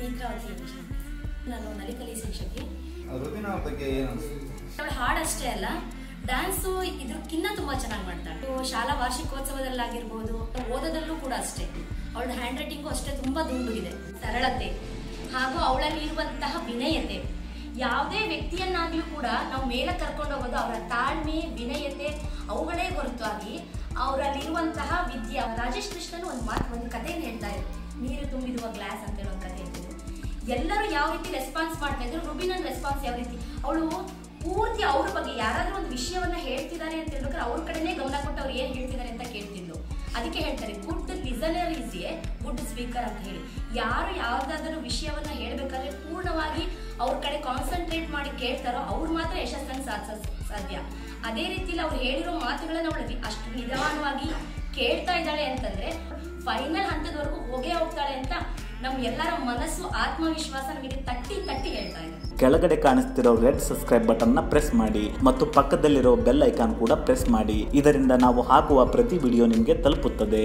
ನೇತ್ರಾವತಿ ಅಂತ. ನಾನು ನಲಿಕಲಿ ಶಿಕ್ಷಕಿ. ರುಬಿನಾ ಅವ್ರ ಬಗ್ಗೆ ಏನು ಅನಿಸುತ್ತೆ? ಅವಳ ಹಾಡಷ್ಟೇ ಅಲ್ಲ, ಡ್ಯಾನ್ಸು ಇದಕ್ಕಿನ್ನ ತುಂಬಾ ಚೆನ್ನಾಗಿ ಮಾಡ್ತಾಳೆ. ಶಾಲಾ ವಾರ್ಷಿಕೋತ್ಸವದಲ್ಲಾಗಿರ್ಬೋದು, ಓದೋದಲ್ಲೂ ಕೂಡ ಅಷ್ಟೇ. ಅವಳ ಹ್ಯಾಂಡ್ ರೈಟಿಂಗು ಅಷ್ಟೇ ತುಂಬಾ ದುಂಡುಗಿದೆ. ಸರಳತೆ ಹಾಗೂ ಅವಳಲ್ಲಿ ಇರುವಂತಹ ವಿನಯತೆ. ಯಾವುದೇ ವ್ಯಕ್ತಿಯನ್ನಾಗ್ಲೂ ಕೂಡ ನಾವು ಮೇಲೆ ಕರ್ಕೊಂಡು ಹೋಗೋದು ಅವರ ತಾಳ್ಮೆ, ವಿನಯತೆ, ಅವುಗಳೇ ಹೊರತಾಗಿ ಅವರಲ್ಲಿರುವಂತಹ ವಿದ್ಯೆ. ರಾಜೇಶ್ ಕೃಷ್ಣನ್ ಒಂದು ಕಥೆಯನ್ನು ಹೇಳ್ತಾ ಇದ್ರು, ನೀರು ತುಂಬಿರುವ ಗ್ಲಾಸ್ ಅಂತ ಹೇಳೋ ಒಂದು ಕಥೆ ಹೇಳ್ತಿದ್ರು. ಎಲ್ಲರೂ ಯಾವ ರೀತಿ ರೆಸ್ಪಾನ್ಸ್ ಮಾಡ್ತಾ ಇದ್ರು, ರುಬಿನನ್ ರೆಸ್ಪಾನ್ಸ್ ಯಾವ ರೀತಿ, ಅವಳು ಪೂರ್ತಿ ಅವ್ರ ಬಗ್ಗೆ ಯಾರಾದ್ರೂ ಒಂದು ವಿಷಯವನ್ನ ಹೇಳ್ತಿದ್ದಾರೆ ಅಂತ ಹೇಳ್ಬೇಕಾದ್ರೆ ಅವ್ರ ಕಡೆನೇ ಗಮನ ಕೊಟ್ಟು ಅವ್ರು ಏನ್ ಹೇಳ್ತಿದ್ದಾರೆ ಅಂತ ಕೇಳ್ತಿದ್ಲು. ಅದಕ್ಕೆ ಹೇಳ್ತಾರೆ, good listener is A good speaker ಅಂತ ಹೇಳಿ. ಯಾರು ಯಾವ್ದಾದ್ರು ವಿಷಯವನ್ನ ಹೇಳ್ಬೇಕಾದ್ರೆ ಪೂರ್ಣವಾಗಿ ಅವ್ರ ಕಡೆ ಕಾನ್ಸಂಟ್ರೇಟ್ ಮಾಡಿ ಕೇಳ್ತಾರೋ ಅವ್ರು ಮಾತ್ರ ಯಶಸ್ಸನ್ನು ಸಾಧ್ಯ. ಅದೇ ರೀತಿಯಲ್ಲಿ ಅವ್ರು ಹೇಳಿರೋ ಮಾತುಗಳನ್ನ ಅವಳು ಅಷ್ಟು ನಿಧಾನವಾಗಿ ಕೇಳ್ತಾ ಇದ್ದಾಳೆ ಅಂತಂದ್ರೆ ಫೈನಲ್ ಹಂತದವರೆಗೂ ಹೋಗ್ತಾಳೆ ಅಂತ ನಮ್ ಎಲ್ಲರ ಮನಸ್ಸು, ಆತ್ಮವಿಶ್ವಾಸ ನಮಗೆ ತಟ್ಟಿ ಹೇಳ್ತಾ ಇದೆ. ಕೆಳಗಡೆ ಕಾಣಿಸ್ತಿರೋ ರೆಡ್ ಸಬ್ಸ್ಕ್ರೈಬ್ ಬಟನ್ ನ ಪ್ರೆಸ್ ಮಾಡಿ ಮತ್ತು ಪಕ್ಕದಲ್ಲಿರೋ ಬೆಲ್ ಐಕಾನ್ ಕೂಡ ಪ್ರೆಸ್ ಮಾಡಿ. ಇದರಿಂದ ನಾವು ಹಾಕುವ ಪ್ರತಿ ವಿಡಿಯೋ ನಿಮಗೆ ತಲುಪುತ್ತದೆ.